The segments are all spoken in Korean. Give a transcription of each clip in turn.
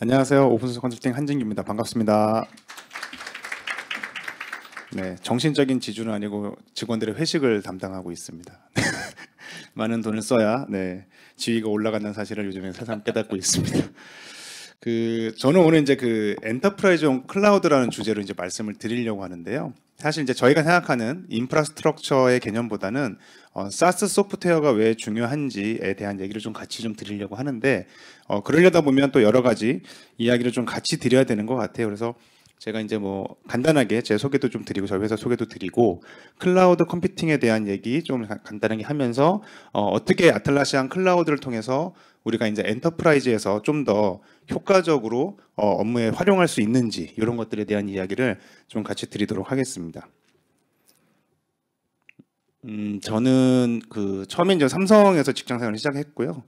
안녕하세요. 오픈소스 컨설팅 한진규입니다. 반갑습니다. 네, 정신적인 지주는 아니고 직원들의 회식을 담당하고 있습니다. 많은 돈을 써야 지위가 올라간다는 사실을 요즘에 새삼 깨닫고 있습니다. 저는 오늘 이제 엔터프라이즈용 클라우드라는 주제로 이제 말씀을 드리려고 하는데요. 사실 이제 저희가 생각하는 인프라스트럭처의 개념보다는 사스 소프트웨어가 왜 중요한지에 대한 얘기를 좀 같이 좀 드리려고 하는데 그러려다 보면 또 여러 가지 이야기를 좀 같이 드려야 되는 것 같아요. 그래서 제가 이제 뭐 간단하게 제 소개도 좀 드리고 저희 회사 소개도 드리고 클라우드 컴퓨팅에 대한 얘기 좀 간단하게 하면서 어떻게 아틀라시안 클라우드를 통해서 우리가 이제 엔터프라이즈에서 좀 더 효과적으로 업무에 활용할 수 있는지 이런 것들에 대한 이야기를 좀 같이 드리도록 하겠습니다. 저는 처음에 이제 삼성에서 직장생활을 시작했고요.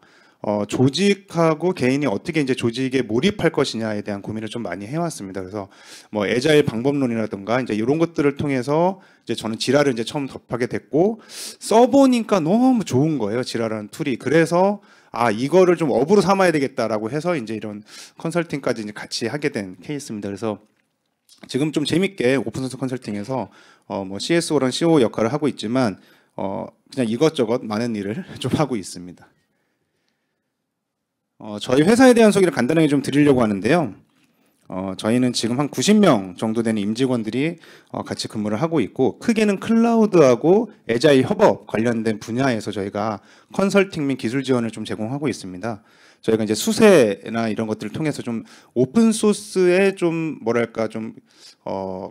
조직하고 개인이 어떻게 이제 조직에 몰입할 것이냐에 대한 고민을 좀 많이 해왔습니다. 그래서 뭐 애자일 방법론이라든가 이제 이런 것들을 통해서 이제 저는 지라를 이제 처음 접하게 됐고 써보니까 너무 좋은 거예요. 지라라는 툴이. 그래서 이거를 좀 업으로 삼아야 되겠다라고 해서 이제 이런 컨설팅까지 이제 같이 하게 된 케이스입니다. 그래서 지금 좀 재밌게 오픈소스 컨설팅에서 뭐 CSO랑 CO 역할을 하고 있지만 그냥 이것저것 많은 일을 좀 하고 있습니다. 저희 회사에 대한 소개를 간단하게 좀 드리려고 하는데요. 저희는 지금 한 90명 정도 되는 임직원들이 같이 근무를 하고 있고 크게는 클라우드하고 애자일 협업 관련된 분야에서 저희가 컨설팅 및 기술 지원을 좀 제공하고 있습니다. 저희가 이제 수세나 이런 것들을 통해서 좀 오픈 소스의 좀 뭐랄까 좀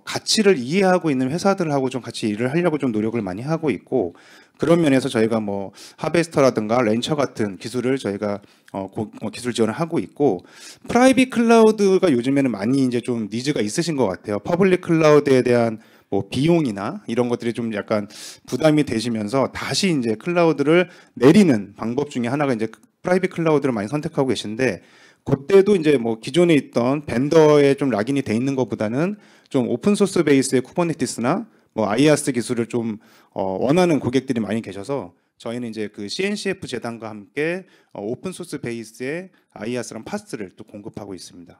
가치를 이해하고 있는 회사들하고 좀 같이 일을 하려고 좀 노력을 많이 하고 있고 그런 면에서 저희가 뭐 하베스터라든가 렌처 같은 기술을 저희가 기술 지원을 하고 있고 프라이빗 클라우드가 요즘에는 많이 이제 좀 니즈가 있으신 것 같아요. 퍼블릭 클라우드에 대한 뭐 비용이나 이런 것들이 좀 약간 부담이 되시면서 다시 이제 클라우드를 내리는 방법 중에 하나가 이제 프라이빗 클라우드를 많이 선택하고 계신데 그때도 이제 뭐 기존에 있던 벤더에 좀 락인이 돼 있는 것보다는 좀 오픈 소스 베이스의 쿠버네티스나 뭐 IaaS 기술을 좀 원하는 고객들이 많이 계셔서 저희는 이제 CNCF 재단과 함께 오픈 소스 베이스의 IaaS랑 파스를 또 공급하고 있습니다.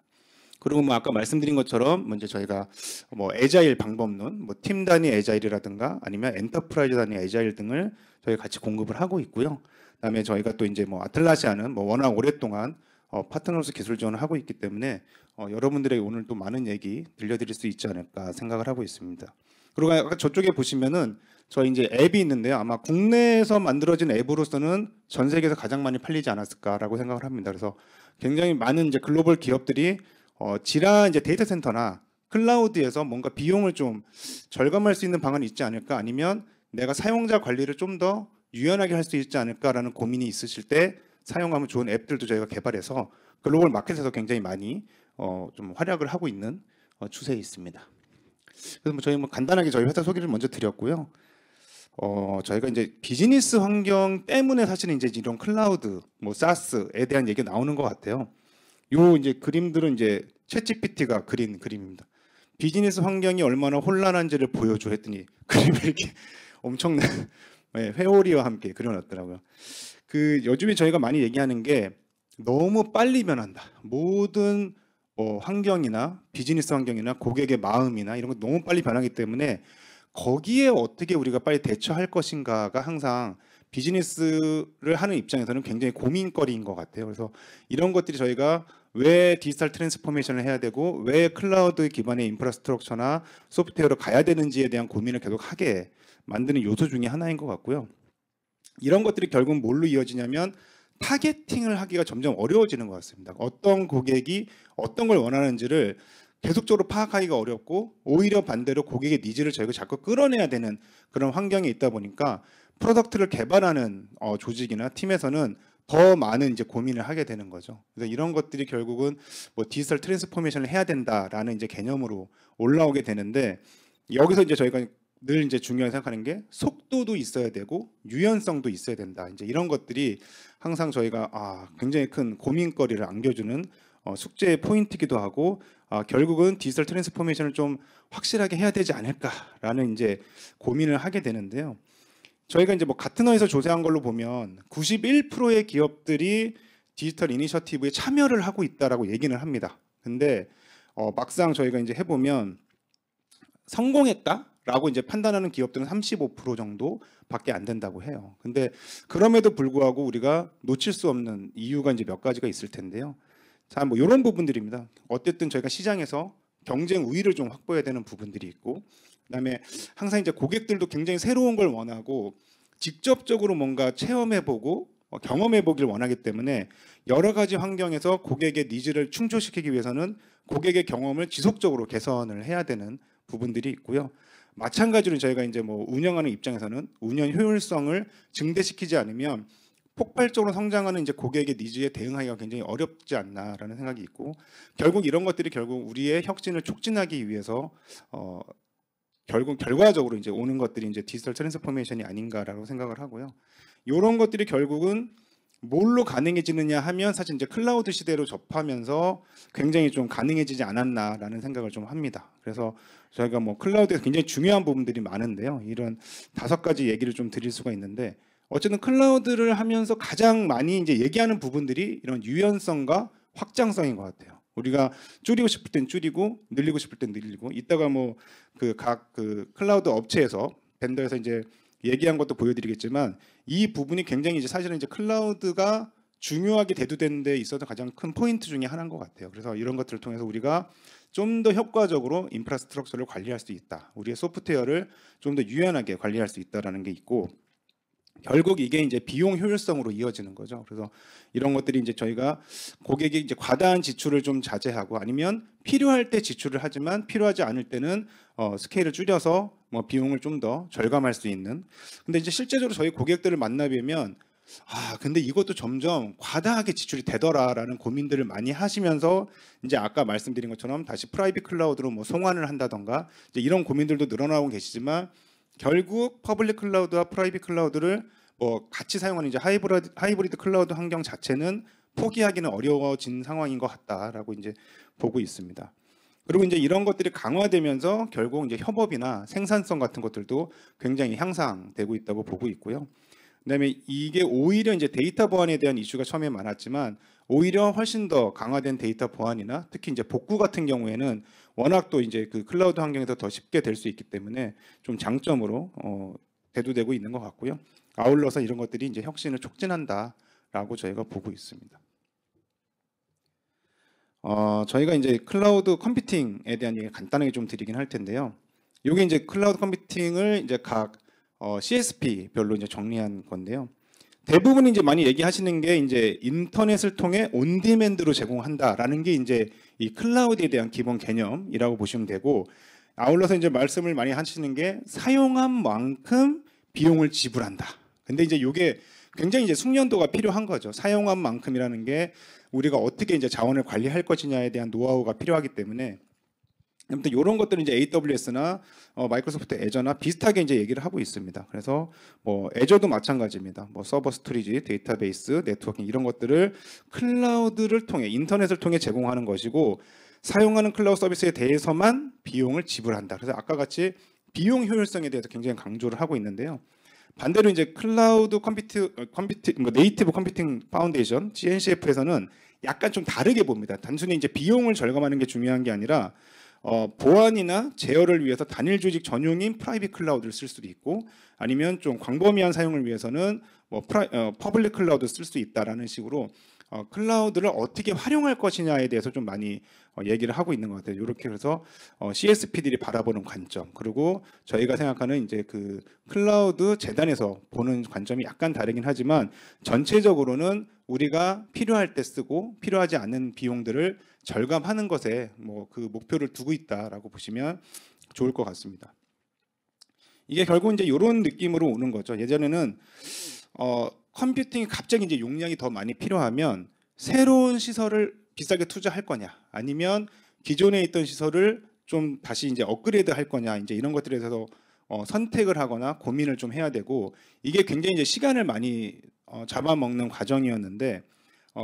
그리고 뭐 아까 말씀드린 것처럼 먼저 저희가 뭐 애자일 방법론, 뭐 팀 단위 애자일이라든가 아니면 엔터프라이즈 단위 애자일 등을 저희 같이 공급을 하고 있고요. 그다음에 저희가 또 이제 뭐 아틀라시아는 뭐 워낙 오랫동안 파트너로서 기술 지원을 하고 있기 때문에 여러분들에게 오늘 또 많은 얘기 들려드릴 수 있지 않을까 생각을 하고 있습니다. 그리고 아까 저쪽에 보시면은 저희 이제 앱이 있는데요. 아마 국내에서 만들어진 앱으로서는 전 세계에서 가장 많이 팔리지 않았을까라고 생각을 합니다. 그래서 굉장히 많은 이제 글로벌 기업들이 지라 이제 데이터 센터나 클라우드에서 뭔가 비용을 좀 절감할 수 있는 방안이 있지 않을까 아니면 내가 사용자 관리를 좀 더 유연하게 할 수 있지 않을까라는 고민이 있으실 때 사용하면 좋은 앱들도 저희가 개발해서 글로벌 마켓에서 굉장히 많이 좀 활약을 하고 있는 추세에 있습니다. 그래서 뭐 저희 뭐 간단하게 저희 회사 소개를 먼저 드렸고요. 저희가 이제 비즈니스 환경 때문에 사실은 이제 이런 클라우드, 뭐 사스에 대한 얘기가 나오는 것 같아요. 요 이제 그림들은 이제 챗GPT가 그린 그림입니다. 비즈니스 환경이 얼마나 혼란한지를 보여줘 했더니 그림을 이렇게 엄청난 회오리와 함께 그려놨더라고요. 요즘에 저희가 많이 얘기하는 게 너무 빨리 변한다. 모든 환경이나 비즈니스 환경이나 고객의 마음이나 이런 거 너무 빨리 변하기 때문에 거기에 어떻게 우리가 빨리 대처할 것인가가 항상 비즈니스를 하는 입장에서는 굉장히 고민거리인 것 같아요. 그래서 이런 것들이 저희가 왜 디지털 트랜스포메이션을 해야 되고 왜 클라우드 기반의 인프라스트럭처나 소프트웨어로 가야 되는지에 대한 고민을 계속 하게 만드는 요소 중에 하나인 것 같고요. 이런 것들이 결국 뭘로 이어지냐면 타겟팅을 하기가 점점 어려워지는 것 같습니다. 어떤 고객이 어떤 걸 원하는지를 계속적으로 파악하기가 어렵고 오히려 반대로 고객의 니즈를 저희가 자꾸 끌어내야 되는 그런 환경에 있다 보니까 프로덕트를 개발하는 조직이나 팀에서는 더 많은 이제 고민을 하게 되는 거죠. 그래서 이런 것들이 결국은 뭐 디지털 트랜스포메이션을 해야 된다라는 이제 개념으로 올라오게 되는데 여기서 이제 저희가 늘 이제 중요하게 생각하는 게 속도도 있어야 되고 유연성도 있어야 된다. 이제 이런 것들이 항상 저희가 굉장히 큰 고민거리를 안겨주는 숙제의 포인트이기도 하고 결국은 디지털 트랜스포메이션을 좀 확실하게 해야 되지 않을까라는 이제 고민을 하게 되는데요. 저희가 이제 뭐 가트너에서 조사한 걸로 보면 91%의 기업들이 디지털 이니셔티브에 참여를 하고 있다라고 얘기는 합니다. 근데 막상 저희가 이제 해보면 성공했다라고 이제 판단하는 기업들은 35% 정도밖에 안 된다고 해요. 근데 그럼에도 불구하고 우리가 놓칠 수 없는 이유가 이제 몇 가지가 있을 텐데요. 자, 뭐 이런 부분들입니다. 어쨌든 저희가 시장에서 경쟁 우위를 좀 확보해야 되는 부분들이 있고, 그다음에 항상 이제 고객들도 굉장히 새로운 걸 원하고 직접적으로 뭔가 체험해보고 경험해보길 원하기 때문에 여러 가지 환경에서 고객의 니즈를 충족시키기 위해서는 고객의 경험을 지속적으로 개선을 해야 되는 부분들이 있고요. 마찬가지로 저희가 이제 뭐 운영하는 입장에서는 운영 효율성을 증대시키지 않으면 폭발적으로 성장하는 이제 고객의 니즈에 대응하기가 굉장히 어렵지 않나라는 생각이 있고, 결국 이런 것들이 결국 우리의 혁신을 촉진하기 위해서 결국 결과적으로 이제 오는 것들이 이제 디지털 트랜스포메이션이 아닌가라고 생각을 하고요. 이런 것들이 결국은 뭘로 가능해지느냐 하면 사실 이제 클라우드 시대로 접하면서 굉장히 좀 가능해지지 않았나라는 생각을 좀 합니다. 그래서 저희가 뭐 클라우드에서 굉장히 중요한 부분들이 많은데요. 이런 5가지 얘기를 좀 드릴 수가 있는데, 어쨌든 클라우드를 하면서 가장 많이 이제 얘기하는 부분들이 이런 유연성과 확장성인 것 같아요. 우리가 줄이고 싶을 땐 줄이고 늘리고 싶을 땐 늘리고, 이따가 뭐 그 각 그 클라우드 업체에서 벤더에서 이제 얘기한 것도 보여드리겠지만, 이 부분이 굉장히 이제 사실은 이제 클라우드가 중요하게 대두되는 데 있어서 가장 큰 포인트 중에 하나인 것 같아요. 그래서 이런 것들을 통해서 우리가 좀 더 효과적으로 인프라스트럭처를 관리할 수 있다, 우리의 소프트웨어를 좀 더 유연하게 관리할 수 있다라는 게 있고, 결국 이게 이제 비용 효율성으로 이어지는 거죠. 그래서 이런 것들이 이제 저희가 고객이 이제 과다한 지출을 좀 자제하고, 아니면 필요할 때 지출을 하지만 필요하지 않을 때는 스케일을 줄여서 뭐 비용을 좀 더 절감할 수 있는. 근데 이제 실제적으로 저희 고객들을 만나뵈면 근데 이것도 점점 과다하게 지출이 되더라라는 고민들을 많이 하시면서, 이제 아까 말씀드린 것처럼 다시 프라이빗 클라우드로 뭐 송환을 한다던가 이제 이런 고민들도 늘어나고 계시지만, 결국 퍼블릭 클라우드와 프라이빗 클라우드를 뭐 같이 사용하는 이제 하이브리드 클라우드 환경 자체는 포기하기는 어려워진 상황인 것 같다라고 이제 보고 있습니다. 그리고 이제 이런 것들이 강화되면서 결국 이제 협업이나 생산성 같은 것들도 굉장히 향상되고 있다고 보고 있고요. 그다음에 이게 오히려 이제 데이터 보안에 대한 이슈가 처음에 많았지만, 오히려 훨씬 더 강화된 데이터 보안이나 특히 이제 복구 같은 경우에는 워낙 또 이제 그 클라우드 환경에서 더 쉽게 될 수 있기 때문에 좀 장점으로 대두되고 있는 것 같고요. 아울러서 이런 것들이 이제 혁신을 촉진한다라고 저희가 보고 있습니다. 저희가 이제 클라우드 컴퓨팅에 대한 얘기 간단하게 좀 드리긴 할 텐데요. 이게 이제 클라우드 컴퓨팅을 이제 각 CSP별로 이제 정리한 건데요. 대부분 이제 많이 얘기하시는 게 이제 인터넷을 통해 온디맨드로 제공한다라는 게 이제 이 클라우드에 대한 기본 개념이라고 보시면 되고, 아울러서 이제 말씀을 많이 하시는 게 사용한 만큼 비용을 지불한다. 근데 이제 이게 굉장히 이제 숙련도가 필요한 거죠. 사용한 만큼이라는 게 우리가 어떻게 이제 자원을 관리할 것이냐에 대한 노하우가 필요하기 때문에, 아무튼 이런 것들은 이제 AWS나 마이크로소프트 애저나 비슷하게 이제 얘기를 하고 있습니다. 그래서 뭐 애저도 마찬가지입니다. 뭐 서버 스토리지, 데이터베이스, 네트워킹 이런 것들을 클라우드를 통해 인터넷을 통해 제공하는 것이고, 사용하는 클라우드 서비스에 대해서만 비용을 지불한다. 그래서 아까 같이 비용 효율성에 대해서 굉장히 강조를 하고 있는데요. 반대로 이제 클라우드 네이티브 컴퓨팅 파운데이션 (GNCF에서는) 약간 좀 다르게 봅니다. 단순히 이제 비용을 절감하는 게 중요한 게 아니라 보안이나 제어를 위해서 단일 조직 전용인 프라이빗 클라우드를 쓸 수도 있고, 아니면 좀 광범위한 사용을 위해서는 뭐 퍼블릭 클라우드 쓸 수 있다라는 식으로 클라우드를 어떻게 활용할 것이냐에 대해서 좀 많이 얘기를 하고 있는 것 같아요. 이렇게 그래서 CSP들이 바라보는 관점, 그리고 저희가 생각하는 이제 그 클라우드 재단에서 보는 관점이 약간 다르긴 하지만, 전체적으로는 우리가 필요할 때 쓰고 필요하지 않은 비용들을 절감하는 것에 뭐 그 목표를 두고 있다라고 보시면 좋을 것 같습니다. 이게 결국 이제 이런 느낌으로 오는 거죠. 예전에는 컴퓨팅이 갑자기 이제 용량이 더 많이 필요하면 새로운 시설을 비싸게 투자할 거냐, 아니면 기존에 있던 시설을 좀 다시 이제 업그레이드 할 거냐, 이제 이런 것들에 대해서 선택을 하거나 고민을 좀 해야 되고, 이게 굉장히 이제 시간을 많이 잡아먹는 과정이었는데,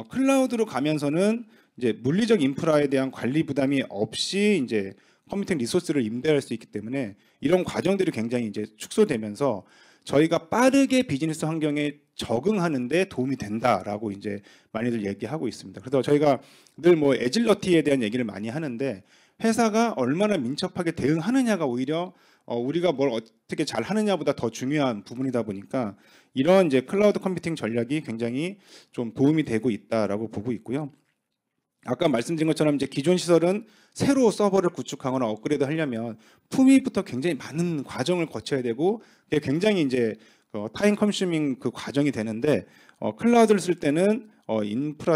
클라우드로 가면서는 이제 물리적 인프라에 대한 관리 부담이 없이 이제 컴퓨팅 리소스를 임대할 수 있기 때문에 이런 과정들이 굉장히 이제 축소되면서 저희가 빠르게 비즈니스 환경에 적응하는데 도움이 된다라고 이제 많이들 얘기하고 있습니다. 그래서 저희가 늘 뭐 애질러티에 대한 얘기를 많이 하는데 회사가 얼마나 민첩하게 대응하느냐가 오히려 우리가 뭘 어떻게 잘 하느냐보다 더 중요한 부분이다 보니까 이런 이제 클라우드 컴퓨팅 전략이 굉장히 좀 도움이 되고 있다라고 보고 있고요. 아까 말씀드린 것처럼 이제 기존 시설은 새로 서버를 구축하거나 업그레이드 하려면 품위부터 굉장히 많은 과정을 거쳐야 되고 그게 굉장히 이제 타임 컨슈밍 그 과정이 되는데 클라우드를 쓸 때는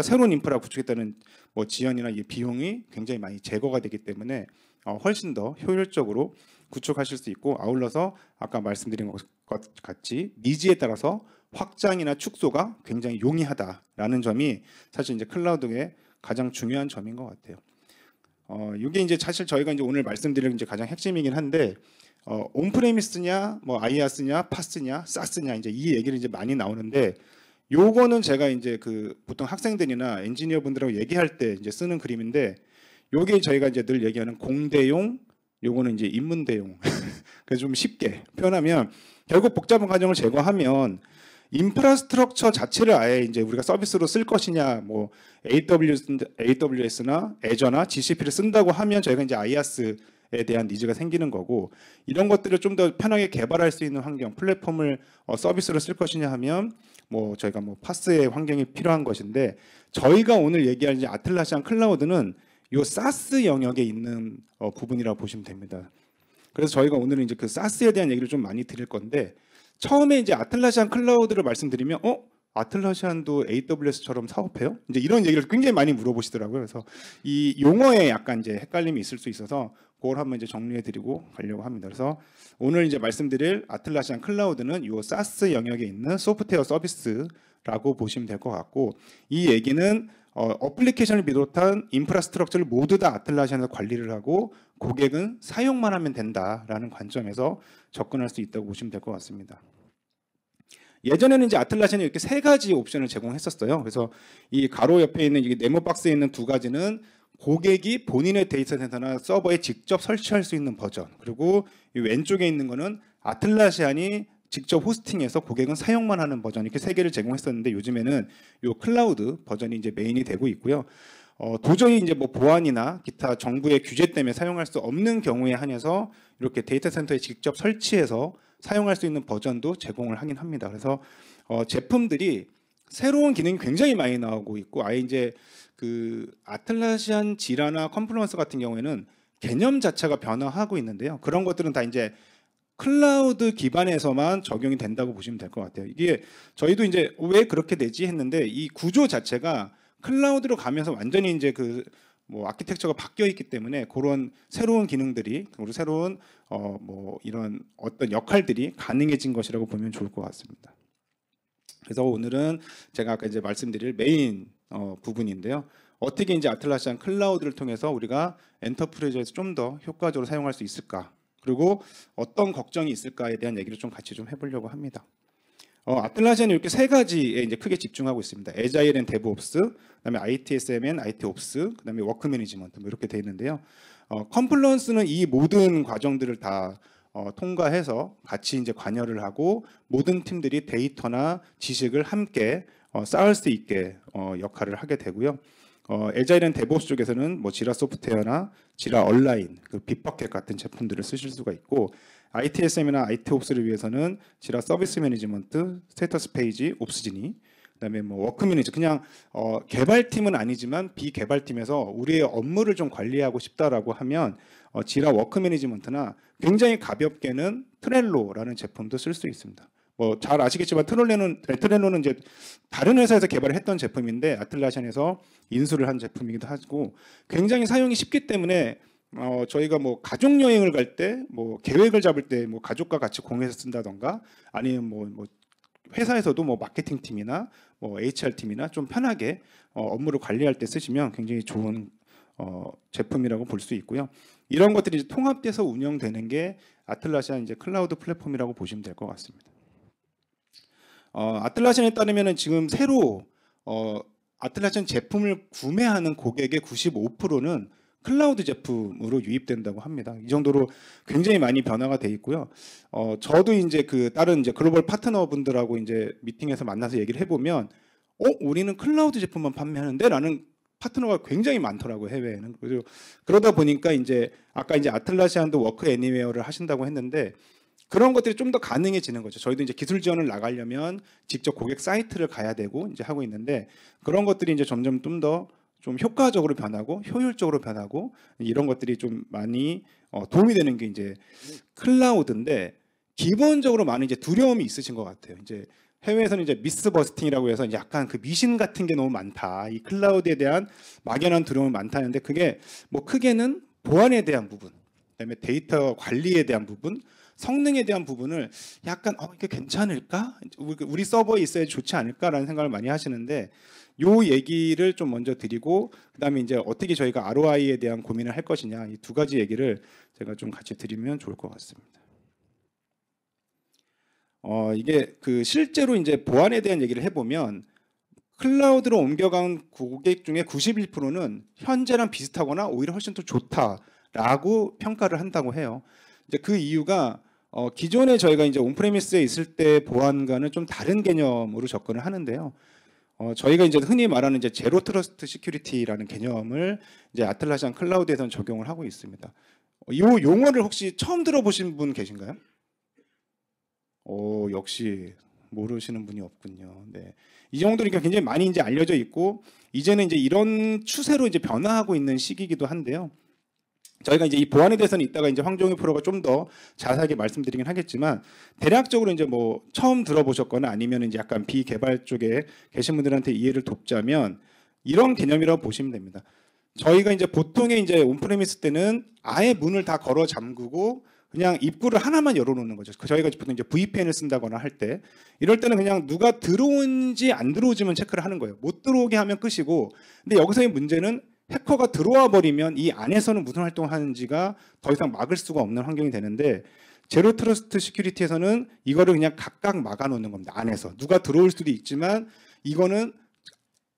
새로운 인프라 구축했다는 뭐 지연이나 이 비용이 굉장히 많이 제거가 되기 때문에 훨씬 더 효율적으로 구축하실 수 있고 아울러서 아까 말씀드린 것 같이 니즈에 따라서 확장이나 축소가 굉장히 용이하다라는 점이 사실 이제 클라우드의 가장 중요한 점인 것 같아요. 이게 이제 사실 저희가 이제 오늘 말씀드릴 이제 가장 핵심이긴 한데 온프레미스냐, 뭐 아이아스냐, 파스냐, 사스냐 이제 이 얘기를 이제 많이 나오는데 요거는 제가 이제 그 보통 학생들이나 엔지니어 분들하고 얘기할 때 이제 쓰는 그림인데 요게 저희가 이제 늘 얘기하는 공대용, 요거는 이제 인문대용. 그래서 좀 쉽게 표현하면 결국 복잡한 과정을 제거하면 인프라스트럭처 자체를 아예 이제 우리가 서비스로 쓸 것이냐, 뭐 AWS나 애저나 GCP를 쓴다고 하면 저희가 이제 IaaS에 대한 니즈가 생기는 거고 이런 것들을 좀 더 편하게 개발할 수 있는 환경, 플랫폼을 서비스로 쓸 것이냐 하면 뭐 저희가 뭐 파스의 환경이 필요한 것인데 저희가 오늘 얘기할 이제 아틀라시안 클라우드는 요 사스 영역에 있는 부분이라고 보시면 됩니다. 그래서 저희가 오늘은 이제 그 사스에 대한 얘기를 좀 많이 드릴 건데 처음에 이제 아틀라시안 클라우드를 말씀드리면 아틀라시안도 AWS처럼 사업해요? 이제 이런 얘기를 굉장히 많이 물어보시더라고요. 그래서 이 용어에 약간 이제 헷갈림이 있을 수 있어서 그걸 한번 이제 정리해 드리고 가려고 합니다. 그래서 오늘 이제 말씀드릴 아틀라시안 클라우드는 요 사스 영역에 있는 소프트웨어 서비스라고 보시면 될 것 같고 이 얘기는 어플리케이션을 비롯한 인프라스트럭처를 모두 다 아틀라시안에서 관리를 하고 고객은 사용만 하면 된다라는 관점에서 접근할 수 있다고 보시면 될 것 같습니다. 예전에는 이제 아틀라시안이 이렇게 세 가지 옵션을 제공했었어요. 그래서 이 가로 옆에 있는 이 네모 박스에 있는 두 가지는 고객이 본인의 데이터 센터나 서버에 직접 설치할 수 있는 버전. 그리고 이 왼쪽에 있는 거는 아틀라시안이 직접 호스팅해서 고객은 사용만 하는 버전. 이렇게 세 개를 제공했었는데 요즘에는 이 클라우드 버전이 이제 메인이 되고 있고요. 도저히 이제 뭐 보안이나 기타 정부의 규제 때문에 사용할 수 없는 경우에 한해서 이렇게 데이터 센터에 직접 설치해서 사용할 수 있는 버전도 제공을 하긴 합니다. 그래서 제품들이 새로운 기능이 굉장히 많이 나오고 있고 아예 이제 그 아틀라시안 지라나 컴플루언스 같은 경우에는 개념 자체가 변화하고 있는데요. 그런 것들은 다 이제 클라우드 기반에서만 적용이 된다고 보시면 될 것 같아요. 이게 저희도 이제 왜 그렇게 되지 했는데 이 구조 자체가 클라우드로 가면서 완전히 이제 그 뭐 아키텍처가 바뀌어 있기 때문에 그런 새로운 기능들이 그리고 새로운 뭐 이런 어떤 역할들이 가능해진 것이라고 보면 좋을 것 같습니다. 그래서 오늘은 제가 아까 이제 말씀드릴 메인 부분인데요. 어떻게 이제 아틀라시안 클라우드를 통해서 우리가 엔터프라이즈에서 좀 더 효과적으로 사용할 수 있을까? 그리고 어떤 걱정이 있을까에 대한 얘기를 좀 같이 좀 해보려고 합니다. 아틀라시안이 이렇게 세 가지에 이제 크게 집중하고 있습니다. 에자일 앤 데브옵스, 그다음에 ITSM 앤 IT옵스, 그다음에 워크 매니지먼트 뭐 이렇게 돼 있는데요. 컴플런스는 이 모든 과정들을 다 통과해서 같이 이제 관여를 하고 모든 팀들이 데이터나 지식을 함께 쌓을 수 있게 역할을 하게 되고요. 에자일 앤 데브옵스 쪽에서는 뭐 지라 소프트웨어나 지라 온라인, 그 빗버켓 같은 제품들을 쓰실 수가 있고 ITSM이나 IT옵스를 위해서는 지라 서비스 매니지먼트, 스테이터스 페이지, 옵스지니, 그다음에 뭐 워크 매니저 그냥 개발팀은 아니지만 비개발팀에서 우리의 업무를 좀 관리하고 싶다라고 하면 지라 워크 매니지먼트나 굉장히 가볍게는 트렐로라는 제품도 쓸 수 있습니다. 뭐 잘 아시겠지만 트렐로는 이제 다른 회사에서 개발을 했던 제품인데 아틀라시안에서 인수를 한 제품이기도 하고 굉장히 사용이 쉽기 때문에 저희가 뭐 가족 여행을 갈 때 뭐 계획을 잡을 때 뭐 가족과 같이 공유해서 쓴다던가 아니면 뭐 회사에서도 뭐 마케팅 팀이나 뭐 HR 팀이나 좀 편하게 업무를 관리할 때 쓰시면 굉장히 좋은 제품이라고 볼 수 있고요. 이런 것들이 이제 통합돼서 운영되는 게 아틀라시안 이제 클라우드 플랫폼이라고 보시면 될 것 같습니다. 아틀라시안에 따르면은 지금 새로 아틀라시안 제품을 구매하는 고객의 95%는 클라우드 제품으로 유입된다고 합니다. 이 정도로 굉장히 많이 변화가 돼 있고요. 저도 이제 그 다른 이제 글로벌 파트너분들하고 이제 미팅에서 만나서 얘기를 해보면, 우리는 클라우드 제품만 판매하는데라는 파트너가 굉장히 많더라고요, 해외에는. 그래서 그러다 보니까 이제 아까 이제 아틀라시안도 워크 애니웨어를 하신다고 했는데 그런 것들이 좀 더 가능해지는 거죠. 저희도 이제 기술 지원을 나가려면 직접 고객 사이트를 가야 되고 이제 하고 있는데 그런 것들이 이제 점점 좀 더 좀 효과적으로 변하고 효율적으로 변하고 이런 것들이 좀 많이 도움이 되는 게 이제 클라우드인데 기본적으로 많은 이제 두려움이 있으신 것 같아요. 이제 해외에서는 이제 미스버스팅이라고 해서 약간 그 미신 같은 게 너무 많다. 이 클라우드에 대한 막연한 두려움이 많다는데 그게 뭐 크게는 보안에 대한 부분, 그다음에 데이터 관리에 대한 부분, 성능에 대한 부분을 약간 이게 괜찮을까? 우리 서버에 있어야 좋지 않을까라는 생각을 많이 하시는데 요 얘기를 좀 먼저 드리고 그다음에 이제 어떻게 저희가 ROI에 대한 고민을 할 것이냐 이 두 가지 얘기를 제가 좀 같이 드리면 좋을 것 같습니다. 이게 그 실제로 이제 보안에 대한 얘기를 해보면 클라우드로 옮겨간 고객 중에 91%는 현재랑 비슷하거나 오히려 훨씬 더 좋다라고 평가를 한다고 해요. 이제 그 이유가 기존에 저희가 이제 온프레미스에 있을 때 보안과는 좀 다른 개념으로 접근을 하는데요. 저희가 이제 흔히 말하는 이제 제로 트러스트 시큐리티라는 개념을 이제 아틀라시안 클라우드에서는 적용을 하고 있습니다. 이 용어를 혹시 처음 들어보신 분 계신가요? 역시 모르시는 분이 없군요. 네. 이 정도니까 굉장히 많이 이제 알려져 있고 이제는 이제 이런 추세로 이제 변화하고 있는 시기이기도 한데요. 저희가 이제 이 보안에 대해서는 이따가 이제 황종희 프로가 좀 더 자세하게 말씀드리긴 하겠지만 대략적으로 이제 뭐 처음 들어보셨거나 아니면 이제 약간 비개발 쪽에 계신 분들한테 이해를 돕자면 이런 개념이라고 보시면 됩니다. 저희가 이제 보통의 이제 온프레미스 때는 아예 문을 다 걸어 잠그고 그냥 입구를 하나만 열어놓는 거죠. 저희가 보통 이제 VPN을 쓴다거나 할 때 이럴 때는 그냥 누가 들어온지 안 들어오지만 체크를 하는 거예요. 못 들어오게 하면 끝이고 근데 여기서의 문제는 해커가 들어와 버리면 이 안에서는 무슨 활동을 하는지가 더 이상 막을 수가 없는 환경이 되는데 제로 트러스트 시큐리티에서는 이거를 그냥 각각 막아놓는 겁니다. 안에서 누가 들어올 수도 있지만 이거는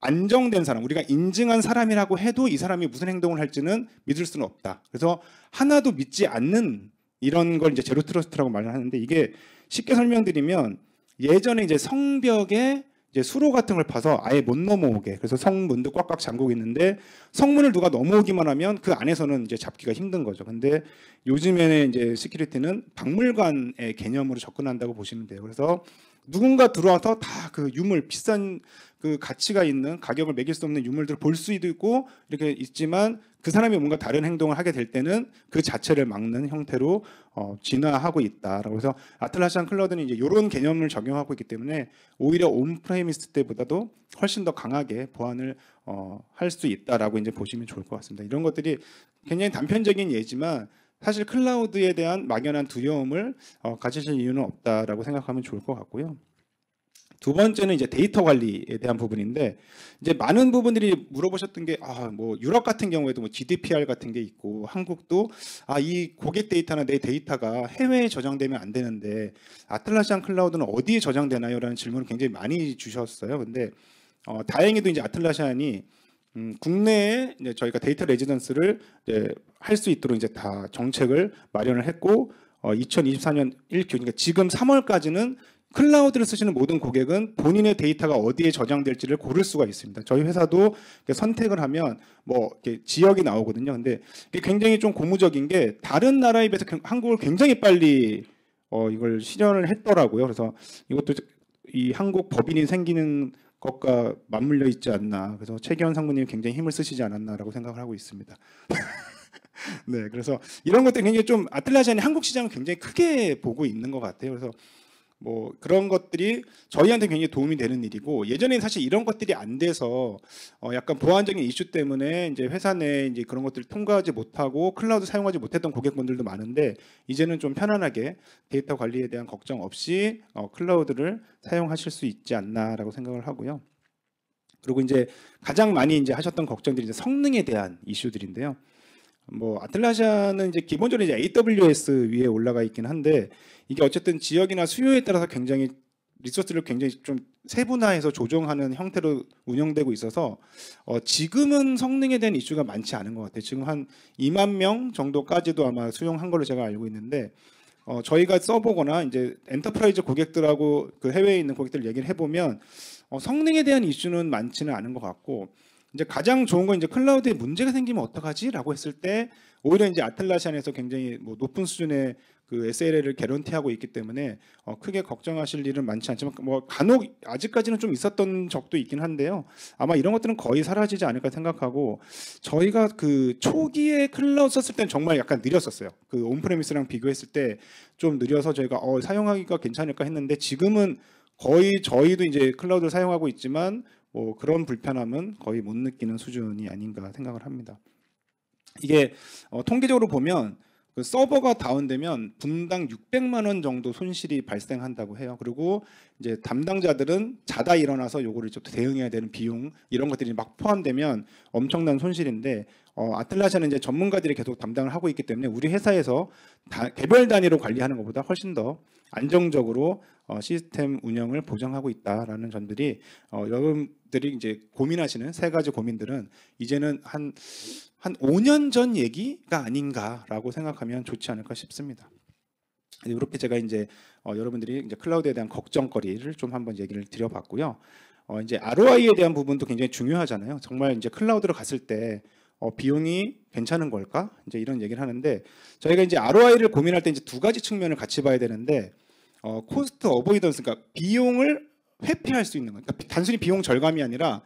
안정된 사람, 우리가 인증한 사람이라고 해도 이 사람이 무슨 행동을 할지는 믿을 수는 없다. 그래서 하나도 믿지 않는 이런 걸 이제 제로 트러스트라고 말을 하는데 이게 쉽게 설명드리면 예전에 이제 성벽에 이제 수로 같은 걸 파서 아예 못 넘어오게 그래서 성문도 꽉꽉 잠그고 있는데 성문을 누가 넘어오기만 하면 그 안에서는 이제 잡기가 힘든 거죠. 근데 요즘에는 이제 시큐리티는 박물관의 개념으로 접근한다고 보시면 돼요. 그래서 누군가 들어와서 다 그 유물 비싼 그 가치가 있는 가격을 매길 수 없는 유물들을 볼 수도 있고 이렇게 있지만 그 사람이 뭔가 다른 행동을 하게 될 때는 그 자체를 막는 형태로 진화하고 있다라고 해서 아틀라시안 클라우드는 이제 이런 개념을 적용하고 있기 때문에 오히려 온프레미스 때보다도 훨씬 더 강하게 보안을 할 수 있다라고 이제 보시면 좋을 것 같습니다. 이런 것들이 굉장히 단편적인 예지만 사실 클라우드에 대한 막연한 두려움을 가지실 이유는 없다라고 생각하면 좋을 것 같고요. 두 번째는 이제 데이터 관리에 대한 부분인데 이제 많은 부분들이 물어보셨던 게 뭐 유럽 같은 경우에도 뭐 GDPR 같은 게 있고 한국도 이 고객 데이터나 내 데이터가 해외에 저장되면 안 되는데 아틀라시안 클라우드는 어디에 저장되나요? 라는 질문을 굉장히 많이 주셨어요. 근데 다행히도 이제 아틀라시안이 국내에 이제 저희가 데이터 레지던스를 할 수 있도록 이제 다 정책을 마련을 했고 2024년 1Q 그러니까 지금 3월까지는 클라우드를 쓰시는 모든 고객은 본인의 데이터가 어디에 저장될지를 고를 수가 있습니다. 저희 회사도 선택을 하면 뭐 이렇게 지역이 나오거든요. 근데 이게 굉장히 좀 고무적인 게 다른 나라에 비해서 한국을 굉장히 빨리 이걸 실현을 했더라고요. 그래서 이것도 이 한국 법인이 생기는 것과 맞물려 있지 않나. 그래서 최기현 상무님이 굉장히 힘을 쓰시지 않았나라고 생각을 하고 있습니다. 네, 그래서 이런 것들이 굉장히 좀 아틀라시안이 한국 시장을 굉장히 크게 보고 있는 것 같아요. 그래서 뭐 그런 것들이 저희한테 굉장히 도움이 되는 일이고 예전에는 사실 이런 것들이 안 돼서 약간 보안적인 이슈 때문에 이제 회사 내에 이제 그런 것들을 통과하지 못하고 클라우드 사용하지 못했던 고객분들도 많은데 이제는 좀 편안하게 데이터 관리에 대한 걱정 없이 클라우드를 사용하실 수 있지 않나라고 생각을 하고요. 그리고 이제 가장 많이 이제 하셨던 걱정들이 이제 성능에 대한 이슈들인데요. 뭐 아틀라시안은 이제 기본적으로 이제 AWS 위에 올라가 있긴 한데 이게 어쨌든 지역이나 수요에 따라서 굉장히 리소스를 굉장히 좀 세분화해서 조정하는 형태로 운영되고 있어서 지금은 성능에 대한 이슈가 많지 않은 것 같아요. 지금 한 2만 명 정도까지도 아마 수용한 걸로 제가 알고 있는데 저희가 써보거나 이제 엔터프라이즈 고객들하고 그 해외에 있는 고객들 얘기를 해보면 성능에 대한 이슈는 많지는 않은 것 같고 이제 가장 좋은 건 이제 클라우드에 문제가 생기면 어떡하지라고 했을 때 오히려 이제 아틀라시안에서 굉장히 뭐 높은 수준의 그 SLA를 개런티하고 있기 때문에 크게 걱정하실 일은 많지 않지만 뭐 간혹 아직까지는 좀 있었던 적도 있긴 한데요. 아마 이런 것들은 거의 사라지지 않을까 생각하고 저희가 그 초기에 클라우드 썼을 때는 정말 약간 느렸었어요. 그 온프레미스랑 비교했을 때 좀 느려서 저희가 사용하기가 괜찮을까 했는데 지금은 거의 저희도 이제 클라우드를 사용하고 있지만 뭐 그런 불편함은 거의 못 느끼는 수준이 아닌가 생각을 합니다. 이게 통계적으로 보면 그 서버가 다운되면 분당 600만 원 정도 손실이 발생한다고 해요. 그리고 이제 담당자들은 자다 일어나서 요거를 좀 대응해야 되는 비용 이런 것들이 막 포함되면 엄청난 손실인데 아틀라시아는 이제 전문가들이 계속 담당을 하고 있기 때문에 우리 회사에서 개별 단위로 관리하는 것보다 훨씬 더 안정적으로 시스템 운영을 보장하고 있다라는 점들이 여러분들이 이제 고민하시는 세 가지 고민들은 이제는 한 5년 전 얘기가 아닌가라고 생각하면 좋지 않을까 싶습니다. 이렇게 제가 이제 여러분들이 이제 클라우드에 대한 걱정거리를 좀 한번 얘기를 드려봤고요. 이제 ROI에 대한 부분도 굉장히 중요하잖아요. 정말 이제 클라우드로 갔을 때 비용이 괜찮은 걸까? 이제 이런 얘기를 하는데 저희가 이제 ROI를 고민할 때 이제 두 가지 측면을 같이 봐야 되는데 코스트 어보이던스, 그러니까 비용을 회피할 수 있는 거. 그러니까 단순히 비용 절감이 아니라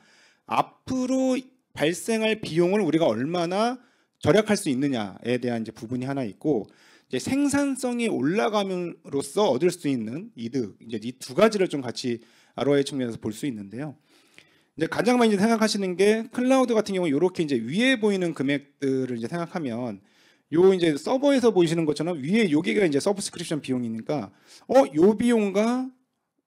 앞으로 발생할 비용을 우리가 얼마나 절약할 수 있느냐에 대한 이제 부분이 하나 있고 이제 생산성이 올라감으로써 얻을 수 있는 이득 이제 이 두 가지를 좀 같이 ROI 측면에서 볼 수 있는데요. 이제 가장 많이 생각하시는 게 클라우드 같은 경우 이렇게 이제 위에 보이는 금액들을 이제 생각하면 요 이제 서버에서 보이시는 것처럼 위에 여기가 이제 서브스크립션 비용이니까 요 비용과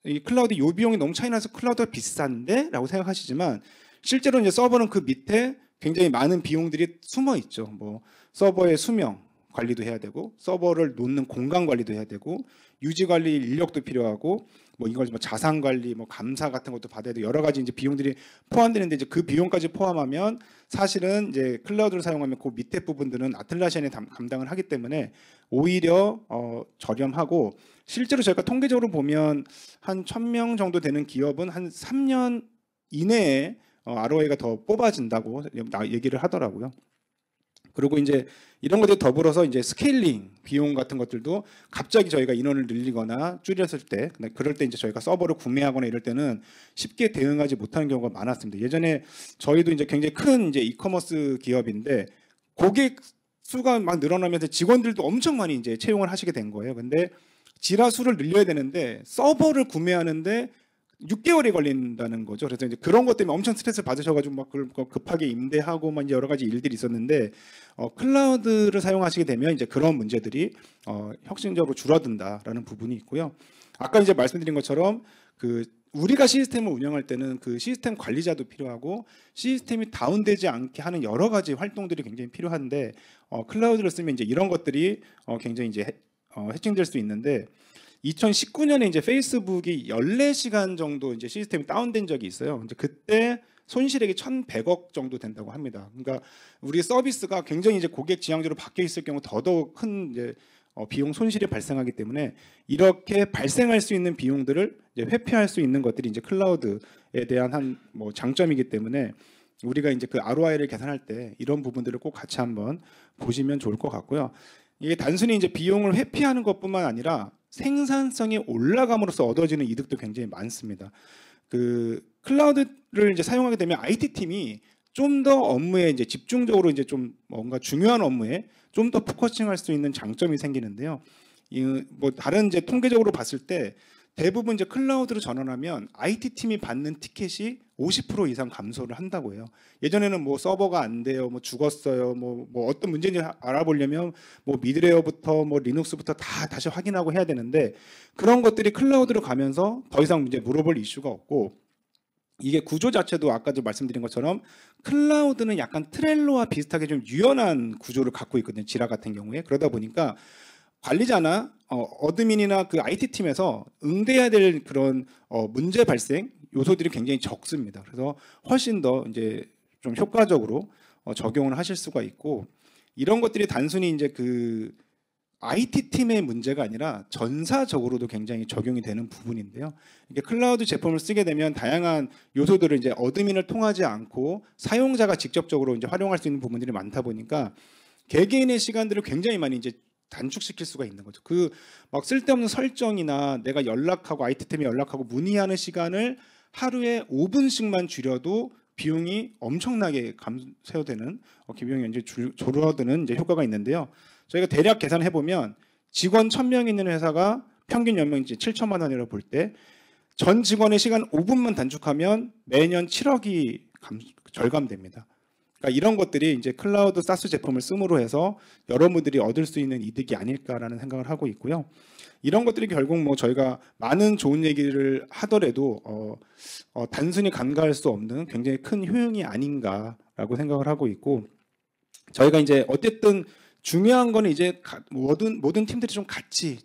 이 클라우드 요 비용이 너무 차이 나서 클라우드가 비싼데라고 생각하시지만 실제로 이제 서버는 그 밑에 굉장히 많은 비용들이 숨어 있죠. 뭐 서버의 수명 관리도 해야 되고 서버를 놓는 공간 관리도 해야 되고 유지 관리 인력도 필요하고 뭐 이걸 뭐 자산 관리 뭐 감사 같은 것도 받아야 되고 여러 가지 이제 비용들이 포함되는데 이제 그 비용까지 포함하면 사실은 이제 클라우드를 사용하면 그 밑에 부분들은 아틀라시안이 감당을 하기 때문에 오히려 저렴하고 실제로 저희가 통계적으로 보면 한 1,000명 정도 되는 기업은 한 3년 이내에 ROI가 더 뽑아진다고 얘기를 하더라고요. 그리고 이제 이런 것들이 더불어서 이제 스케일링 비용 같은 것들도 갑자기 저희가 인원을 늘리거나 줄였을 때, 그럴 때 이제 저희가 서버를 구매하거나 이럴 때는 쉽게 대응하지 못하는 경우가 많았습니다. 예전에 저희도 이제 굉장히 큰 이제 이커머스 기업인데 고객 수가 막 늘어나면서 직원들도 엄청 많이 이제 채용을 하시게 된 거예요. 근데 지라 수를 늘려야 되는데 서버를 구매하는데 6개월이 걸린다는 거죠. 그래서 이제 그런 것 때문에 엄청 스트레스를 받으셔가지고 막 그걸 급하게 임대하고 막 이제 여러 가지 일들이 있었는데 클라우드를 사용하시게 되면 이제 그런 문제들이 혁신적으로 줄어든다라는 부분이 있고요. 아까 이제 말씀드린 것처럼 그 우리가 시스템을 운영할 때는 그 시스템 관리자도 필요하고 시스템이 다운되지 않게 하는 여러 가지 활동들이 굉장히 필요한데 클라우드를 쓰면 이제 이런 것들이 굉장히 이제 해칭될 수 있는데 2019년에 이제 페이스북이 14시간 정도 이제 시스템이 다운된 적이 있어요. 이제 그때 손실액이 1,100억 정도 된다고 합니다. 그러니까 우리 서비스가 굉장히 이제 고객 지향적으로 바뀌어 있을 경우 더더욱 큰 이제 비용 손실이 발생하기 때문에 이렇게 발생할 수 있는 비용들을 이제 회피할 수 있는 것들이 이제 클라우드에 대한 한 뭐 장점이기 때문에 우리가 이제 그 ROI를 계산할 때 이런 부분들을 꼭 같이 한번 보시면 좋을 것 같고요. 이게 단순히 이제 비용을 회피하는 것뿐만 아니라 생산성이 올라감으로써 얻어지는 이득도 굉장히 많습니다. 그 클라우드를 이제 사용하게 되면 IT 팀이 좀 더 업무에 이제 집중적으로 이제 좀 뭔가 중요한 업무에 좀 더 포커싱할 수 있는 장점이 생기는데요. 이 뭐 다른 이제 통계적으로 봤을 때 대부분 이제 클라우드로 전환하면 IT 팀이 받는 티켓이 50% 이상 감소를 한다고 해요. 예전에는 뭐 서버가 안 돼요, 뭐 죽었어요, 뭐 어떤 문제인지 알아보려면 뭐 미드웨어부터 뭐 리눅스부터 다 다시 확인하고 해야 되는데 그런 것들이 클라우드로 가면서 더 이상 이제 물어볼 이슈가 없고 이게 구조 자체도 아까도 말씀드린 것처럼 클라우드는 약간 트렐로와 비슷하게 좀 유연한 구조를 갖고 있거든요. 지라 같은 경우에 그러다 보니까 관리자나 어드민이나 그 IT 팀에서 응대해야 될 그런 문제 발생 요소들이 굉장히 적습니다. 그래서 훨씬 더 이제 좀 효과적으로 적용을 하실 수가 있고, 이런 것들이 단순히 이제 그 IT 팀의 문제가 아니라 전사적으로도 굉장히 적용이 되는 부분인데요. 이게 클라우드 제품을 쓰게 되면 다양한 요소들을 이제 어드민을 통하지 않고 사용자가 직접적으로 이제 활용할 수 있는 부분들이 많다 보니까 개개인의 시간들을 굉장히 많이 이제 단축시킬 수가 있는 거죠. 그 막 쓸데없는 설정이나 내가 연락하고 IT 팀에 연락하고 문의하는 시간을 하루에 5분씩만 줄여도 비용이 엄청나게 감소되는 비용이 이제 줄어드는 이제 효과가 있는데요. 저희가 대략 계산해 보면 직원 1,000명 있는 회사가 평균 연봉이 이제 7천만 원이라고 볼 때 전 직원의 시간 5분만 단축하면 매년 7억이 절감됩니다. 그러니까 이런 것들이 이제 클라우드 사스 제품을 씀으로 해서 여러분들이 얻을 수 있는 이득이 아닐까라는 생각을 하고 있고요. 이런 것들이 결국 뭐 저희가 많은 좋은 얘기를 하더라도 단순히 간과할 수 없는 굉장히 큰 효용이 아닌가라고 생각을 하고 있고, 저희가 이제 어쨌든 중요한 거는 이제 모든 팀들이 좀 같이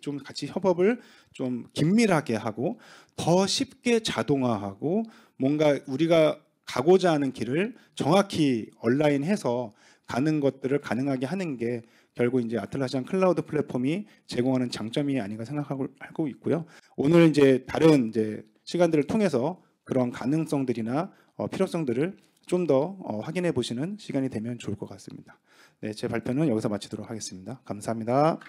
협업을 좀 긴밀하게 하고 더 쉽게 자동화하고 뭔가 우리가 가고자 하는 길을 정확히 온라인해서 가는 것들을 가능하게 하는 게 결국 이제 아틀라시안 클라우드 플랫폼이 제공하는 장점이 아닌가 생각하고 있고요. 오늘 이제 다른 이제 시간들을 통해서 그런 가능성들이나 필요성들을 좀 더 확인해 보시는 시간이 되면 좋을 것 같습니다. 네, 제 발표는 여기서 마치도록 하겠습니다. 감사합니다.